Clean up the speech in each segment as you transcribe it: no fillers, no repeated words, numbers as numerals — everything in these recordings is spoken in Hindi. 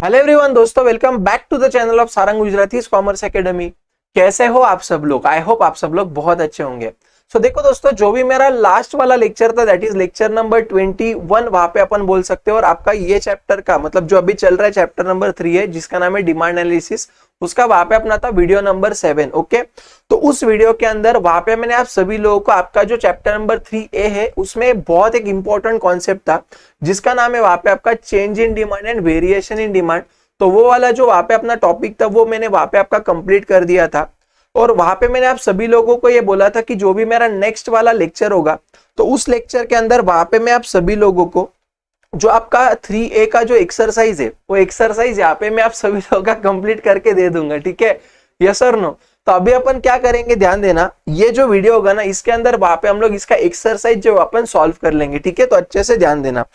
हेलो एवरीवन दोस्तों, welcome back to the channel of Sarang Gujarati commerce academy. कैसे हो आप सब लोग? आई होप आप सब लोग बहुत अच्छे होंगे। सो देखो दोस्तों, जो भी मेरा लास्ट वाला लेक्चर था दैट इज लेक्चर नंबर 21, वहां पे अपन बोल सकते हो, और आपका ये चैप्टर का मतलब जो अभी चल रहा है चैप्टर नंबर 3 है जिसका नाम है डिमांड एनालिसिस, उसका वहां पे अपना था वीडियो नंबर 7। ओके, तो उस वीडियो के अंदर वहां पे मैंने आप सभी लोगों को आपका जो चैप्टर नंबर 3A है उसमें बहुत एक इंपॉर्टेंट कॉन्सेप्ट था जिसका नाम है वहां पे आपका change in demand and variation in demand. तो वो वाला जो वहां पे अपना टॉपिक था वो मैंने वहां पे आपका कंप्लीट कर दिया था। और वहां पे मैंने आप सभी लोगों को ये बोला था कि जो भी मेरा नेक्स्ट वाला लेक्चर होगा तो उस लेक्चर के अंदर वहां पे मैं आप सभी लोगों को जो आपका 3A का जो एक्सरसाइज है वो एक्सरसाइज यहाँ पे मैं आप सभी लोगों का कंप्लीट करके दे दूंगा। ठीक है, यस और नो? तो अभी अपन क्या करेंगे, ध्यान देना, ये जो वीडियो होगा ना इसके अंदर वहां पे हम लोग इसका एक्सरसाइज जो अपन सॉल्व कर लेंगे। ठीक है, तो अच्छे से ध्यान देना।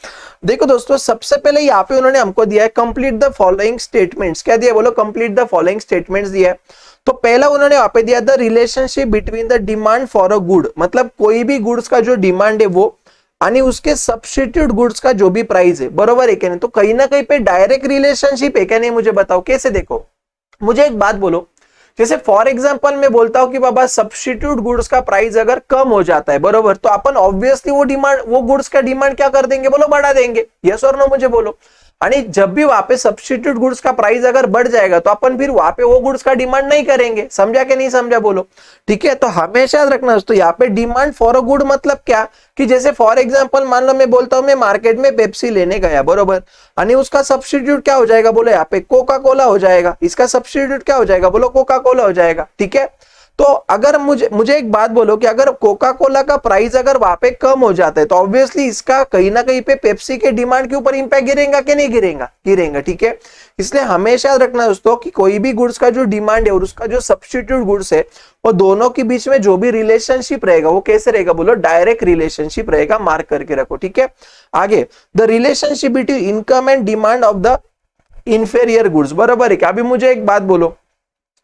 देखो दोस्तों, सबसे पहले यहाँ पे उन्होंने हमको दिया है कंप्लीट द फॉलोइंग स्टेटमेंट्स। क्या दिया? बोलो कंप्लीट द फॉलोइंग स्टेटमेंट्स दिया है। तो पहला उन्होंने यहाँ पे दिया the relationship between the demand for a good, मतलब कोई भी गुड्स का जो डिमांड है वो आणि उसके सब्स्टिट्यूट गुड्स का जो भी प्राइस है, बरोबर है क्या नहीं? तो कहीं ना कहीं पे डायरेक्ट रिलेशनशिप है क्या नहीं, मुझे बताओ कैसे। देखो मुझे एक बात बोलो, जैसे फॉर एग्जांपल मैं बोलता हूं कि बाबा सब्स्टिट्यूट गुड्स का प्राइस अगर कम हो जाता है, बरोबर, तो अपन ऑब्वियसली वो गुड्स का डिमांड क्या कर देंगे, बोलो बढ़ा देंगे। यस और नो मुझे बोलो। आणि जब भी वहां पे सब्स्टिट्यूट गुड्स का प्राइस अगर बढ़ जाएगा तो अपन फिर वहां पे वो गुड्स का डिमांड नहीं करेंगे। समझा कि नहीं समझा? बोलो। ठीक है, तो हमेशा याद रखना दोस्तों, यहाँ पे डिमांड फॉर अ गुड मतलब क्या कि जैसे फॉर एग्जांपल मान लो मैं बोलता हूं मैं मार्केट में पेप्सी लेने गया, बरोबर, आणि उसका सब्स्टिट्यूट क्या हो जाएगा, बोलो यहाँ पे कोका कोला हो जाएगा। इसका सब्स्टिट्यूट क्या हो जाएगा, बोलो कोका कोला हो जाएगा। ठीक है, तो अगर मुझे एक बात बोलो कि अगर कोका कोला का प्राइस अगर वहां पे कम हो जाता है तो ऑब्वियसली इसका कहीं ना कहीं पे पेप्सी के डिमांड के ऊपर इंपैक्ट गिरेगा कि नहीं गिरेगा? गिरेगा। ठीक है, इसलिए हमेशा याद रखना दोस्तों कि कोई भी गुड्स का जो डिमांड है और उसका जो सब्स्टिट्यूट गुड्स है वो दोनों के बीच में जो भी रिलेशनशिप रहेगा वो कैसे रहेगा, बोलो डायरेक्ट रिलेशनशिप रहेगा। मार्क करके रखो। ठीक है, आगे the relationship between income and demand of the inferior goods, बराबर है क्या? अभी मुझे एक बात बोलो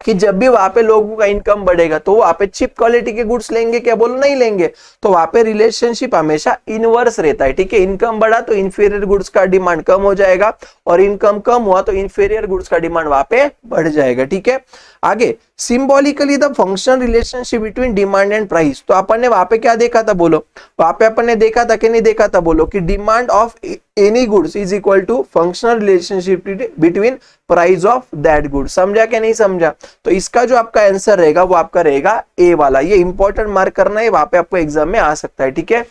कि जब भी वहां पे लोगों का इनकम बढ़ेगा तो वहां पे चिप क्वालिटी के गुड्स लेंगे क्या, बोलो नहीं लेंगे। तो वहां पे रिलेशनशिप हमेशा इनवर्स रहता है। ठीक है, इनकम बढ़ा तो इंफीरियर गुड्स का डिमांड कम हो जाएगा और इनकम कम हुआ तो इंफीरियर गुड्स का डिमांड वहां पे बढ़ जाएगा। ठीक है, आगे symbolically the functional relationship between demand and price. तो अपन ने वहां पे क्या देखा था, बोलो वहां पे अपन ने देखा था कि नहीं देखा था? बोलो कि demand of any goods is equal to functional relationship between price of that good. समझा कि नहीं समझा? तो इसका जो आपका आंसर रहेगा वो आपका रहेगा ए वाला। ये इंपॉर्टेंट मार्क करना है, वहां पे आपको एग्जाम में आ सकता है। ठीक है,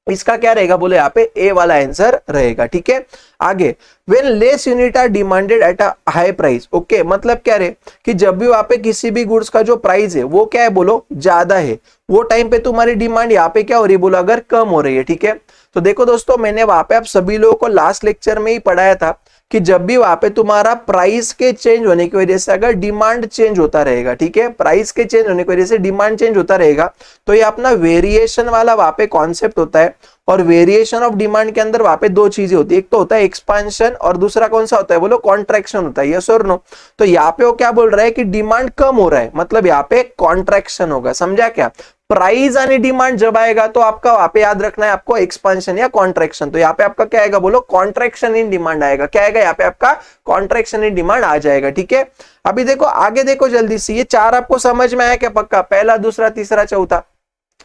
इसका क्या रहेगा, बोले यहाँ पे ए वाला आंसर रहेगा। ठीक है, आगे when less unit are demanded at a high price. Okay, मतलब क्या रे कि जब भी वहां पे किसी भी गुड्स का जो प्राइस है वो क्या है, बोलो ज्यादा है, वो टाइम पे तुम्हारी डिमांड यहाँ पे क्या हो रही है, बोलो अगर कम हो रही है। ठीक है, तो देखो दोस्तों, मैंने वहां पे आप सभी लोगों को लास्ट लेक्चर में ही पढ़ाया था कि जब भी वहां पे तुम्हारा प्राइस के चेंज होने की वजह से अगर डिमांड चेंज होता रहेगा, ठीक है, प्राइस के चेंज होने की वजह से डिमांड चेंज होता रहेगा, तो ये अपना वेरिएशन वाला वहां पे कॉन्सेप्ट होता है। और वेरिएशन ऑफ डिमांड के अंदर वहां पे दो चीजें होती है, एक तो होता है एक्सपांशन और दूसरा कौन सा होता है, बोलो कॉन्ट्रैक्शन होता है। यस और नो? तो यहाँ पे वो क्या बोल रहा है कि डिमांड कम हो रहा है, मतलब यहाँ पे कॉन्ट्रैक्शन होगा। समझा क्या? प्राइस आणि डिमांड जब आएगा तो आपका वहां पे याद रखना है आपको एक्सपांशन या कॉन्ट्रैक्शन। तो यहाँ पे आपका क्या आएगा, बोलो कॉन्ट्रैक्शन इन डिमांड आएगा। क्या आएगा यहाँ पे आपका? कॉन्ट्रैक्शन इन डिमांड आ जाएगा। ठीक है, अभी देखो आगे देखो जल्दी से, ये चार आपको समझ में आया क्या? पक्का पहला, दूसरा, तीसरा, चौथा?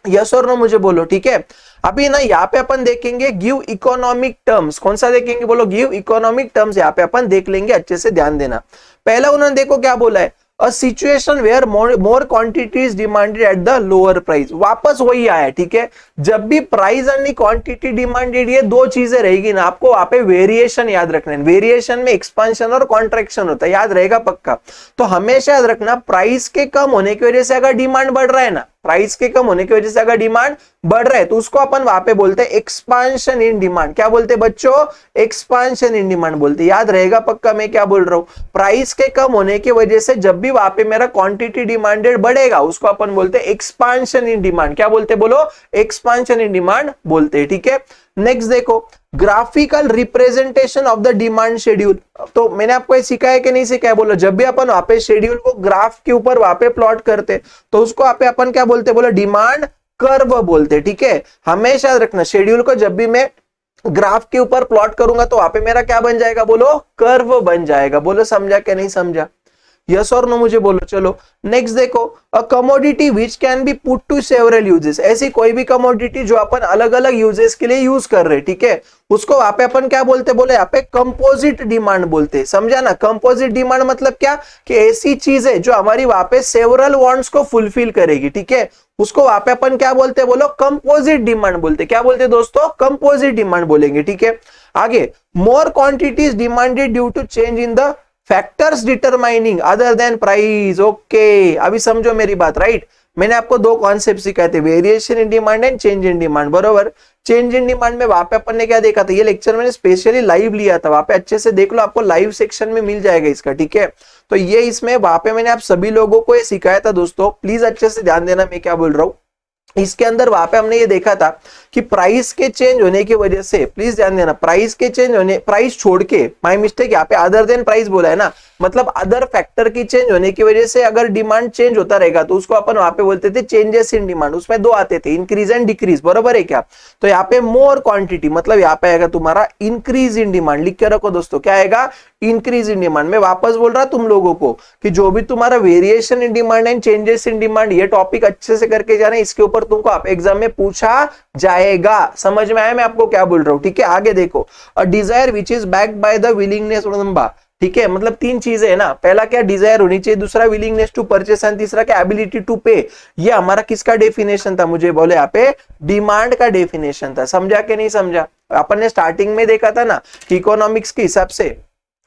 यस और नो मुझे बोलो। ठीक है, अभी ना यहाँ पे अपन देखेंगे गिव इकोनॉमिक टर्म्स। कौन सा देखेंगे, बोलो गिव इकोनॉमिक टर्म्स। यहाँ पे अपन देख लेंगे, अच्छे से ध्यान देना। पहला उन्होंने देखो क्या बोला है, a situation where more quantity is demanded at the lower price. वापस वही आया। ठीक है, जब भी प्राइस और क्वांटिटी डिमांडेड, ये दो चीजें रहेगी ना, आपको वहां पे वेरिएशन याद रखना है। वेरिएशन में एक्सपांशन और कॉन्ट्रैक्शन होता है, याद रहेगा पक्का। तो हमेशा याद रखना, प्राइस के कम होने की वजह से अगर डिमांड बढ़ रहा है ना, प्राइस के कम होने की वजह से अगर डिमांड बढ़ रहा है तो उसको अपन वहां पे बोलते हैं एक्सपांशन इन डिमांड। क्या बोलते हैं बच्चों? एक्सपांशन इन डिमांड बोलते हैं। याद रहेगा पक्का मैं क्या बोल रहा हूं? प्राइस के कम होने की वजह से जब भी वहां पे मेरा क्वांटिटी डिमांडेड बढ़ेगा उसको अपन बोलते हैं एक्सपांशन इन डिमांड। क्या बोलते हैं, बोलो एक्सपांशन इन डिमांड बोलते हैं। ठीक है, नेक्स्ट देखो graphical representation of the demand schedule. तो मैंने आपको ये सिखाया कि नहीं सिखाया, बोलो जब भी अपन वहां पे शेड्यूल को ग्राफ के ऊपर वहां पे प्लॉट करते तो उसको वहां पे अपन क्या बोलते, बोलो डिमांड कर्व बोलते। ठीक है, हमेशा याद रखना शेड्यूल को जब भी मैं ग्राफ के ऊपर प्लॉट करूंगा तो वहां पे मेरा क्या बन जाएगा बोलो, कर्व बन जाएगा। बोलो समझा क्या नहीं समझा, यस और नो मुझे बोलो। चलो नेक्स्ट देखो, a commodity which can be put to several uses, ऐसी कोई भी कमोडिटी जो अपन अलग अलग यूजेस के लिए यूज कर रहे, ठीक है, उसको वहां पे अपन क्या बोलते, बोले यहाँ पे कंपोजिट डिमांड बोलते। समझा ना, कंपोजिट डिमांड मतलब क्या, कि ऐसी चीज है जो हमारी वहां पे सेवरल वांट्स को फुलफिल करेगी, ठीक है, उसको वहां पे अपन क्या बोलते, बोलो कंपोजिट डिमांड बोलते। क्या बोलते दोस्तों, कंपोजिट डिमांड बोलेंगे, ठीक है। आगे, more quantities demanded due to change in the factors determining other than price. Okay, अभी समझो मेरी बात, राइट। मैंने आपको दो कॉन्सेप्ट सिखाए थे, variation in demand and change in demand, बरोबर। चेंज इन डिमांड में वहां पे अपन ने क्या देखा था, ये लेक्चर मैंने स्पेशली लाइव लिया था, वहां पे अच्छे से देख लो, आपको लाइव सेक्शन में मिल जाएगा इसका, ठीक है। तो ये इसमें वहां पे मैंने आप सभी लोगों को ये सिखाया था दोस्तों, प्लीज अच्छे से ध्यान देना मैं क्या बोल रहा हूँ। इसके अंदर वहां पे हमने ये देखा था कि प्राइस के चेंज होने की वजह से, प्लीज ध्यान देना, प्राइस के चेंज होने, प्राइस छोड़ के, माय मिस्टेक, यहाँ पे अदर देन प्राइस बोला है ना, मतलब अदर फैक्टर की चेंज होने की वजह से अगर डिमांड चेंज होता रहेगा तो उसको अपन वहां पे बोलते थे चेंजेस इन डिमांड। उसमें दो आते थे, इंक्रीज एंड डिक्रीज, बरोबर है क्या। तो यहाँ पे मोर क्वांटिटी मतलब यहाँ पे आएगा तुम्हारा इंक्रीज इन डिमांड, लिख के रखो दोस्तों, क्या आएगा, इंक्रीज इन डिमांड। मैं वापस बोल रहा तुम लोगों को कि जो भी तुम्हारा variation in demand and changes in demand, ये टॉपिक अच्छे से करके जाना, इसके ऊपर तुमको आप एग्जाम में पूछा जाएगा। समझ में आया मैं आपको क्या बोल रहा हूं, ठीक है। आगे देखो, a desire which is backed by the willingness, ठीक है, मतलब तीन चीजें है ना, पहला क्या डिजायर होनी चाहिए, दूसरा विलिंगनेस टू परचेस एंड तीसरा क्या एबिलिटी टू पे। ये हमारा किसका डेफिनेशन था, मुझे बोले यहाँ पे डिमांड का डेफिनेशन था। समझा कि नहीं समझा, अपन ने स्टार्टिंग में देखा था ना कि इकोनॉमिक्स के हिसाब से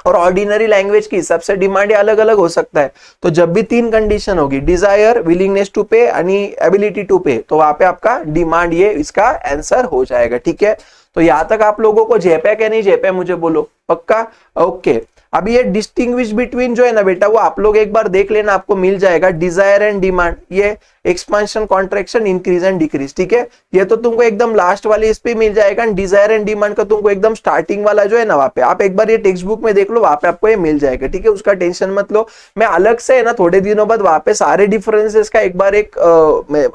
और ऑर्डिनरी लैंग्वेज के हिसाब से डिमांड अलग अलग हो सकता है। तो जब भी तीन कंडीशन होगी, डिजायर, विलिंगनेस टू पे आणि एबिलिटी टू पे, तो वहां पे आपका डिमांड ये इसका आंसर हो जाएगा, ठीक है। तो यहां तक आप लोगों को जेपे क्या नहीं जेपे मुझे बोलो, पक्का, ओके। अभी ये डिस्टिंग्विश बिटवीन जो है ना बेटा, वो आप लोग एक बार देख लेना, आपको मिल जाएगा, डिजायर एंड डिमांड, ये expansion, contraction, increase and decrease, ठीक है। ये तो तुमको एकदम लास्ट वाले इस पे मिल जाएगा, डिजायर एंड डिमांड का तुमको एकदम स्टार्टिंग वाला जो है ना, वहां पे आप एक बार ये टेक्स्ट बुक में देख लो, वहां पे आपको ये मिल जाएगा, ठीक है, उसका टेंशन मत लो। मैं अलग से है ना थोड़े दिनों बाद वहां पे सारे डिफरेंसेस का एक बार एक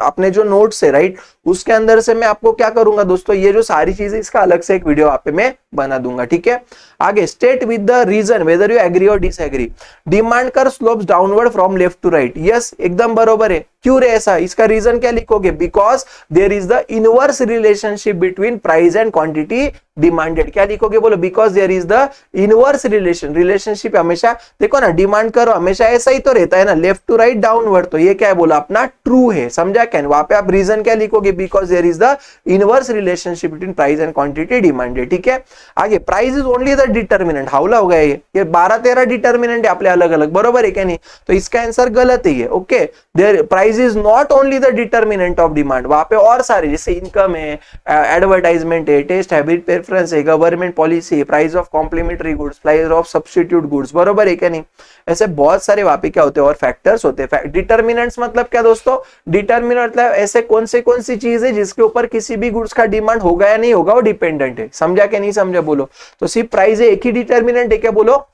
अपने जो नोट्स है, राइट, उसके अंदर से मैं आपको क्या करूंगा दोस्तों, ये जो सारी चीजें इसका अलग से एक वीडियो आप पे मैं बना दूंगा, ठीक है। आगे, state with the reason whether you agree और disagree. Demand curve slopes downward from left to right, yes एकदम बरोबर है। क्यों रे ऐसा, इसका रीजन क्या लिखोगे, because there is the inverse relationship between price and quantity demanded. क्या लिखोगे बोलो, because there is the inverse relationship हमेशा देखो ना, डिमांड करो हमेशा ऐसा ही तो रहता है ना, लेफ्ट टू राइट डाउनवर्ड, तो ये क्या है बोला अपना ट्रू है। समझा क्या, वहां पे आप रीजन क्या लिखोगे, because there is the inverse relationship between price and quantity demanded, ठीक है। आगे, price is only the determinant, हाउला हो गया ये 12-13 डिटर्मिनेंट है अपने अलग अलग, बरोबर है क्या नहीं, तो इसका आंसर गलत है ये, okay. There price is not only the determinant of demand, वहां पे और सारे जैसे इनकम है, एडवर्टाइजमेंट है, टेस्ट हैबिट प्रेफरेंस है, government policy, price of complementary goods, price of substitute goods, बरोबर है क्या नहीं, ऐसे बहुत सारे वहां पे क्या होते हैं और फैक्टर्स होते हैं। डिटर्मिनेंट्स मतलब क्या दोस्तों, डिटर्मिनेंट मतलब ऐसे कौन सी चीज है जिसके ऊपर किसी भी गुड्स का डिमांड होगा या नहीं होगा, वो डिपेंडेंट है। समझा क्या नहीं समझा बोलो, तो सिर्फ प्राइस है एक ही डिटर्मिनेंट है क्या बोलो,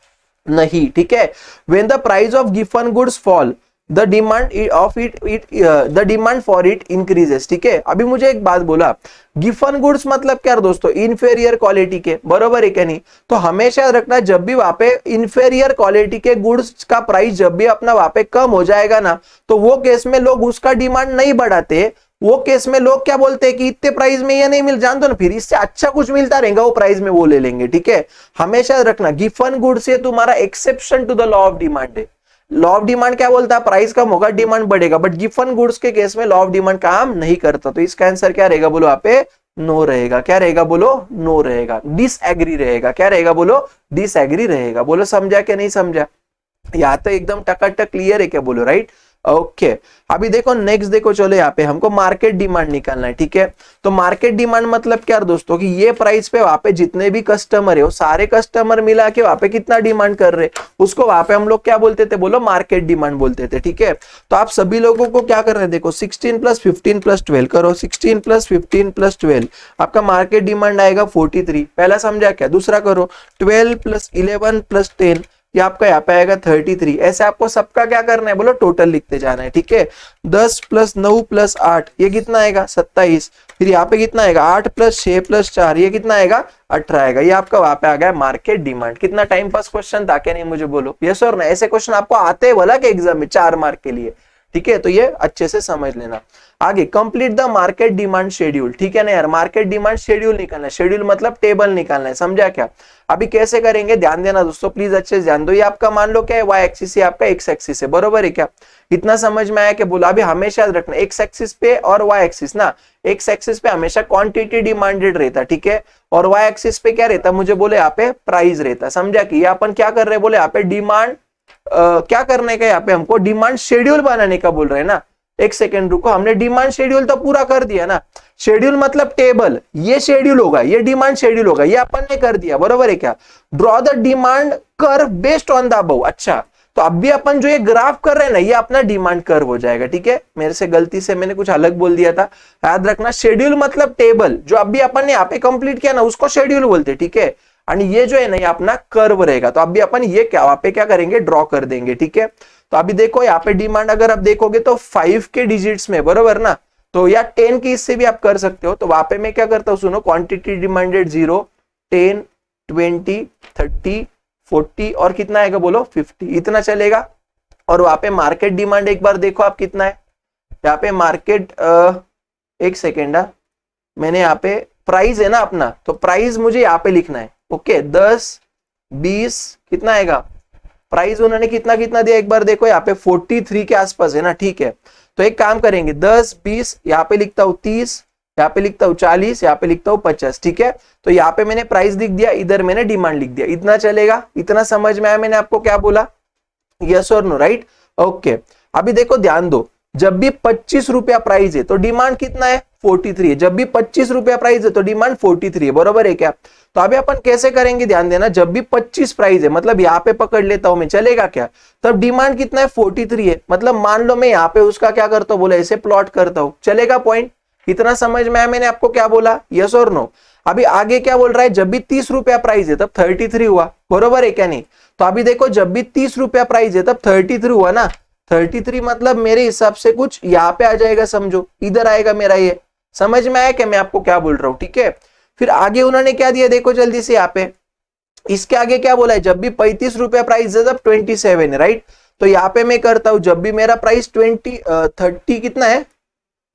नहीं, ठीक है। When the price of given goods fall the demand of the demand for it increases, ठीक है। अभी मुझे एक बात बोला, गिवन गुड्स मतलब क्या दोस्तों, इंफेरियर क्वालिटी के, बरोबर है क्या नहीं, तो हमेशा याद रखना जब भी वहां पे इंफेरियर क्वालिटी के गुड्स का प्राइस जब भी अपना वहां पे कम हो जाएगा ना, तो वो केस में लोग उसका डिमांड नहीं बढ़ाते, वो केस में लोग क्या बोलते हैं कि इतने प्राइस में ये नहीं मिल, जान दो ना, फिर इससे अच्छा कुछ मिलता रहेगा वो प्राइस में वो ले लेंगे, ठीक है। हमेशा रखना गिवन गुड्स से तुम्हारा exception to the law of demand है। लॉ ऑफ डिमांड क्या बोलता है, प्राइस कम होगा डिमांड बढ़ेगा, बट गिवन गुड्स के केस में लॉ ऑफ डिमांड काम नहीं करता, तो इसका आंसर क्या रहेगा बोलो, यहाँ पे नो रहेगा। क्या रहेगा बोलो, नो रहेगा, डिसएग्री रहेगा। क्या रहेगा बोलो, डिसएग्री रहेगा। बोलो समझा क्या नहीं समझा, यहाँ तो एकदम टकाटक क्लियर है क्या बोलो, राइट, ओके। अभी देखो नेक्स्ट देखो, चलो यहाँ पे हमको मार्केट डिमांड निकालना है, ठीक है। तो मार्केट डिमांड मतलब क्या दोस्तों, कि ये प्राइस पे वहां पे जितने भी कस्टमर है वो सारे कस्टमर मिला के वहां पे कितना डिमांड कर रहे, उसको वहां पे हम लोग क्या बोलते थे बोलो, मार्केट डिमांड बोलते थे, ठीक है। तो आप सभी लोगों को क्या कर रहे हैं, देखो 16 + 15 + 12 करो, 16 + 15 + 12 आपका मार्केट डिमांड आएगा 43, पहला समझा क्या। दूसरा करो 12 + 11 + 10 ये आपका यहाँ पे आएगा 33। ऐसे आपको सबका क्या करना है बोलो, टोटल लिखते जाना है, ठीक है। 10 + 9 + 8 ये कितना आएगा 27। फिर यहाँ पे कितना आएगा 8 + 6 + 4 ये कितना आएगा 18 आएगा। ये आपका वहां पे आ गया मार्केट डिमांड। कितना टाइम पास क्वेश्चन था क्या नहीं मुझे बोलो, यस और ना। ऐसे क्वेश्चन आपको आते हैं बोला कि एग्जाम में 4 मार्क के लिए, ठीक है। तो ये अच्छे से समझ लेना। आगे complete the market demand schedule, ठीक है ना यार। मार्केट डिमांड शेड्यूल निकालना है, शेड्यूल मतलब टेबल निकालना है, समझा क्या। अभी कैसे करेंगे ध्यान देना दोस्तों, प्लीज अच्छे से ध्यान दो। ये आपका मान लो क्या है वाई एक्सिस, ये आपका एक्स एक्सिस है, बरोबर है क्या। इतना समझ में आया कि बोला। अभी हमेशा याद रखना एक्स एक्सिस पे और वाई एक्सिस ना, एक्स एक्सिस पे हमेशा क्वांटिटी डिमांडेड रहता, ठीक है। और वाई एक्सिस पे क्या रहता मुझे बोले यहाँ पे प्राइस रहता, समझा कि। ये अपन क्या कर रहे हैं बोले यहाँ पे डिमांड क्या करने का, यहाँ पे हमको डिमांड शेड्यूल बनाने का बोल रहे हैं ना। एक सेकेंड रुको, हमने डिमांड शेड्यूल तो पूरा कर दिया ना। शेड्यूल मतलब टेबल, ये शेड्यूल होगा, ये डिमांड शेड्यूल होगा, ये अपन ने कर दिया, बरोबर है क्या। Draw the demand curve based on the above. अच्छा, तो अब भी अपन जो ये ग्राफ कर रहे हैं ना, ये अपना डिमांड कर्व हो जाएगा, ठीक है। मेरे से गलती से मैंने कुछ अलग बोल दिया था, याद रखना। शेड्यूल मतलब टेबल, जो अभी अपन ने यहाँ पे कंप्लीट किया ना उसको शेड्यूल बोलते, ठीक है। और ये जो है ना ये अपना कर्व रहेगा। तो अभी अपन ये क्या वहां पे क्या करेंगे, ड्रॉ कर देंगे, ठीक है। तो अभी देखो यहाँ पे डिमांड अगर आप देखोगे तो 5 के डिजिट्स में, बरोबर ना। तो या 10 की इससे भी आप कर सकते हो। तो वहां पे मैं क्या करता हूँ सुनो, क्वांटिटी डिमांडेड 0, 10, 20, 30, 40 और कितना आएगा बोलो 50, इतना चलेगा। और वहां पे मार्केट डिमांड एक बार देखो आप कितना है यहाँ पे मार्केट, एक सेकेंड, मैंने यहाँ पे प्राइस है ना अपना, तो प्राइस मुझे यहाँ पे लिखना है, ओके। 10, 20 कितना आएगा प्राइस, उन्होंने कितना कितना दिया एक बार देखो, यहाँ पे 43 के आसपास है ना, ठीक है। तो एक काम करेंगे 10, 20 यहाँ पे लिखता हूँ 30, यहाँ पे लिखता हूँ 40, यहाँ पे लिखता हूँ 50, ठीक है। तो यहाँ पे मैंने प्राइस लिख दिया, इधर मैंने डिमांड लिख दिया, इतना चलेगा। इतना समझ में आया मैंने आपको क्या बोला, यस और नो, राइट, ओके। अभी देखो ध्यान दो, जब भी 25 रुपया प्राइस है तो डिमांड कितना है 43 है। जब भी 25 रुपया प्राइस है तो डिमांड 43 है, बरोबर है क्या। तो अभी अपन कैसे करेंगे ध्यान देना, जब भी 25 प्राइस है मतलब यहाँ पे पकड़ लेता हूं मैं, चलेगा क्या। तब डिमांड कितना है 43 है, मतलब मान लो मैं यहाँ पे उसका क्या करता हूँ बोला ऐसे प्लॉट करता हूँ, चलेगा पॉइंट। इतना समझ में आया मैंने आपको क्या बोला, यस और नो। अभी आगे क्या बोल रहा है, जब भी 30 रुपया प्राइस है तब 33 हुआ, बरोबर है क्या नहीं। तो अभी देखो जब भी 30 रुपया प्राइस है तब 33 हुआ ना। 33 मतलब मेरे हिसाब से कुछ यहाँ पे आ जाएगा, समझो इधर आएगा मेरा ये, समझ में आया क्या मैं आपको क्या बोल रहा हूँ, ठीक है। फिर आगे उन्होंने क्या दिया देखो जल्दी से यहाँ पे, इसके आगे क्या बोला है, जब भी 35 रुपया प्राइस है तब 27 है, राइट। तो यहाँ पे मैं करता हूं, जब भी मेरा प्राइस 30 कितना है,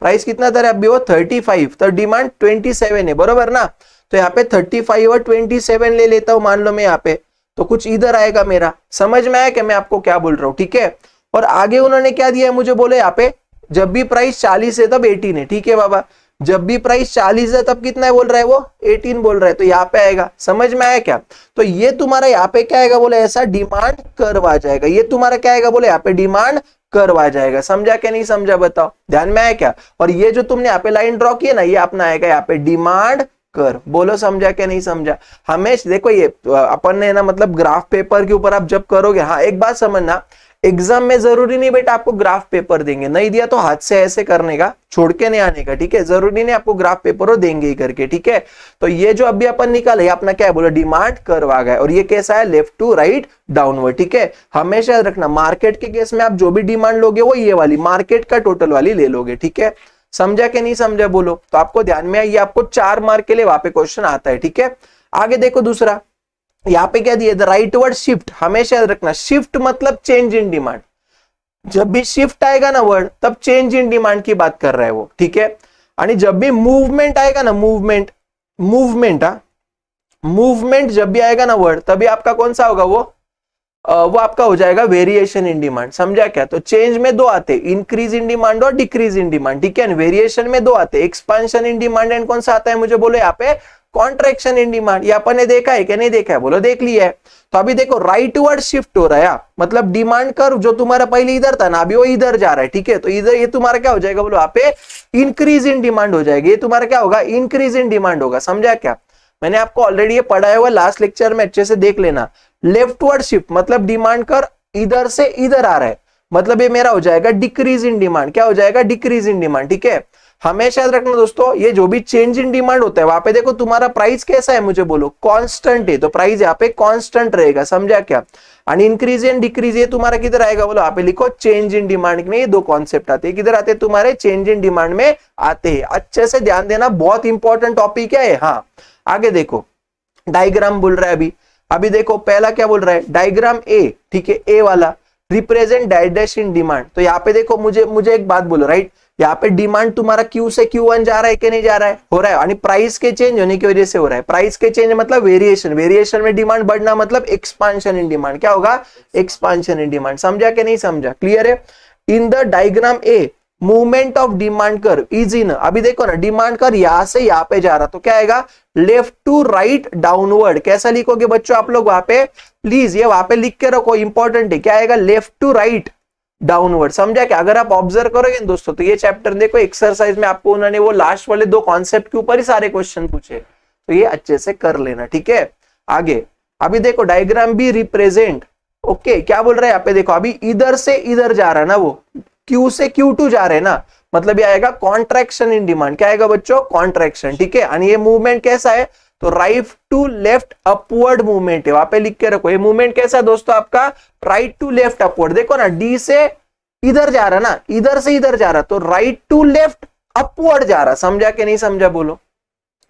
प्राइस कितना था अभी वो 35, तो डिमांड 27 है, बरोबर ना। तो यहाँ पे 35 और 27 ले लेता हूं मान लो मैं यहाँ पे, तो कुछ इधर आएगा मेरा, समझ में आया कि मैं आपको क्या बोल रहा हूँ, ठीक है। और आगे उन्होंने क्या दिया है मुझे बोले यहाँ पे, जब भी प्राइस 40 है तब 18 है, ठीक है बाबा। जब भी प्राइस 40 है तब कितना है बोल रहा है वो 18 बोल रहा है, तो यहाँ पे आएगा, समझ में आया क्या। तो ये तुम्हारा यहाँ पे क्या आएगा बोले ऐसा डिमांड कर्व आ जाएगा, ये तुम्हारा क्या आएगा बोले यहाँ पे डिमांड कर्व आ जाएगा, समझा क्या नहीं समझा बताओ, ध्यान में आया क्या। और ये जो तुमने यहाँ पे लाइन ड्रॉ की है ना, ये अपना आएगा यहाँ पे डिमांड कर्व, बोलो समझा क्या नहीं समझा। हमेशा देखो ये अपन ने ना मतलब ग्राफ पेपर के ऊपर आप जब करोगे, हाँ एक बात समझना, एग्जाम में जरूरी नहीं बेटा आपको ग्राफ पेपर देंगे, नहीं दिया तो हाथ से ऐसे करने का, छोड़ के नहीं आने का, ठीक है। जरूरी नहीं आपको ग्राफ पेपर हो देंगे ही करके, ठीक है। तो ये जो अभी अपन निकाले अपना क्या है बोला डिमांड कर्व आ गया, और ये कैसा है लेफ्ट टू राइट डाउनवर्ड, ठीक है। हमेशा याद रखना मार्केट के केस में आप जो भी डिमांड लोगे वो ये वाली मार्केट का टोटल वाली ले लोगे, ठीक है। समझा कि नहीं समझा बोलो। तो आपको ध्यान में ये आपको 4 मार्क के लिए वहां पे क्वेश्चन आता है, ठीक है। आगे देखो दूसरा, यहाँ पे क्या दिया, द राइट वर्ड शिफ्ट, हमेशा याद रखना शिफ्ट मतलब चेंज इन डिमांड। जब भी शिफ्ट आएगा ना वर्ड तब चेंज इन डिमांड की बात कर रहा है वो, ठीक है। और जब भी मूवमेंट आएगा ना, मूवमेंट जब भी आएगा ना वर्ड, तभी आपका कौन सा होगा वो आपका हो जाएगा वेरिएशन इन डिमांड, समझा क्या। तो चेंज में 2 आते, इंक्रीज इन डिमांड और डिक्रीज इन डिमांड, ठीक है। वेरिएशन में 2 आते, एक्सपांशन इन डिमांड एंड कौन सा आता है मुझे बोलो यहाँ पे कॉन्ट्रैक्शन इन डिमांड। ये अपन ने देखा है कि नहीं देखा है बोलो, देख लिया है। तो अभी देखो राइट वर्ड शिफ्ट हो रहा है, मतलब डिमांड कर्व जो तुम्हारा पहले इधर था ना अभी वो इधर जा रहा है, ठीक है। तो इधर ये तुम्हारा क्या हो जाएगा बोलो यहाँ पे इंक्रीज इन डिमांड हो जाएगी, ये तुम्हारा क्या होगा इंक्रीज इन डिमांड होगा, समझा क्या। मैंने आपको ऑलरेडी ये पढ़ाया हुआ लास्ट लेक्चर में, अच्छे से देख लेना। लेफ्ट वर्ड शिफ्ट मतलब डिमांड कर्व इधर से इधर आ रहा है, मतलब ये मेरा हो जाएगा डिक्रीज इन डिमांड, क्या हो जाएगा डिक्रीज इन डिमांड, ठीक है। हमेशा याद रखना दोस्तों, ये जो भी चेंज इन डिमांड होता है वहां पे देखो तुम्हारा प्राइस कैसा है, मुझे बोलो कांस्टेंट है, तो प्राइस यहाँ पे कांस्टेंट रहेगा, समझा क्या। और इंक्रीज एंड डिक्रीज ये तुम्हारा किधर आएगा, बोलो यहाँ पे लिखो चेंज इन डिमांड में। ये दो कॉन्सेप्ट आते हैं, किधर आते हैं तुम्हारे, चेंज इन डिमांड में आते हैं। अच्छे से ध्यान देना, बहुत इंपॉर्टेंट टॉपिक है। हाँ आगे देखो, डायग्राम बोल रहा है अभी देखो पहला क्या बोल रहा है, डायग्राम ए, ठीक है, ए वाला रिप्रेजेंट डैश इन डिमांड। तो यहाँ पे देखो मुझे एक बात बोलो, राइट, यहाँ पे डिमांड तुम्हारा Q से Q1 जा रहा है कि नहीं जा रहा है, हो रहा है, यानी प्राइस के चेंज होने की वजह से हो रहा है। प्राइस के चेंज मतलब वेरिएशन, वेरिएशन में डिमांड बढ़ना मतलब एक्सपांशन इन डिमांड, क्या होगा, एक्सपांशन इन डिमांड। समझा कि नहीं समझा, क्लियर है। In the diagram a movement of demand curve is in, अभी देखो ना डिमांड कर्व यहां से यहां पे जा रहा, तो क्या आएगा, लेफ्ट टू राइट डाउनवर्ड। कैसा लिखोगे बच्चों आप लोग वहां पे, प्लीज ये वहां पे लिख के रखो, इंपॉर्टेंट है, क्या आएगा, लेफ्ट टू राइट डाउनवर्ड। समझा क्या। अगर आप ऑब्जर्व करोगे दोस्तों तो ये चैप्टर देखो एक्सरसाइज में आपको उन्होंने वो लास्ट वाले दो कॉन्सेप्ट के ऊपर ही सारे क्वेश्चन पूछे, तो ये अच्छे से कर लेना, ठीक है। आगे अभी देखो डायग्राम भी रिप्रेजेंट, ओके, क्या बोल रहा है यहाँ पे देखो, अभी इधर से इधर जा रहा है ना, वो Q से Q2 जा रहे हैं ना, मतलब ये आएगा कॉन्ट्रैक्शन इन डिमांड। क्या आएगा बच्चों, कॉन्ट्रैक्शन, ठीक है। और ये मूवमेंट कैसा है, तो right to left upward movement है, वहां पे लिख के रखो। ये मूवमेंट कैसा है दोस्तों आपका, राइट टू लेफ्ट अपवर्ड। देखो ना डी से इधर जा रहा ना, इधर से इधर जा रहा, तो राइट टू लेफ्ट अपवर्ड जा रहा। समझा कि नहीं समझा, बोलो,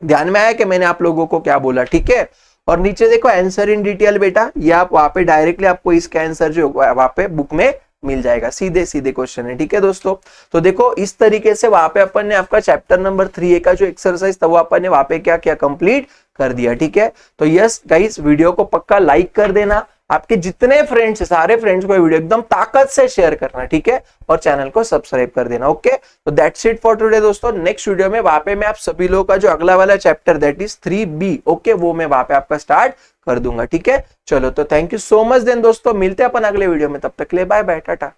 ध्यान में आया कि मैंने आप लोगों को क्या बोला, ठीक है। और नीचे देखो आंसर इन डिटेल बेटा, ये आप वहां पे डायरेक्टली आपको इसका आंसर जो वहां पे बुक में मिल जाएगा, सीधे सीधे क्वेश्चन है, ठीक है दोस्तों। तो देखो इस तरीके से वहां पे अपन ने आपका चैप्टर नंबर 3A का जो एक्सरसाइज था वो अपन ने वहां पे क्या किया, कंप्लीट कर दिया, ठीक है। तो यस गाइस, वीडियो को पक्का लाइक कर देना, आपके जितने फ्रेंड्स है सारे फ्रेंड्स को वीडियो एकदम ताकत से शेयर करना, ठीक है, और चैनल को सब्सक्राइब कर देना, ओके। तो दैट्स इट फॉर टुडे दोस्तों। नेक्स्ट वीडियो में वहां पे मैं आप सभी लोगों का जो अगला वाला chapter that is 3B, okay, वो मैं वहां पे आपका स्टार्ट कर दूंगा, ठीक है। चलो तो thank you so much then दोस्तों, मिलते हैं अपन अगले वीडियो में, तब तक के लिए बाय बाय, टाटा।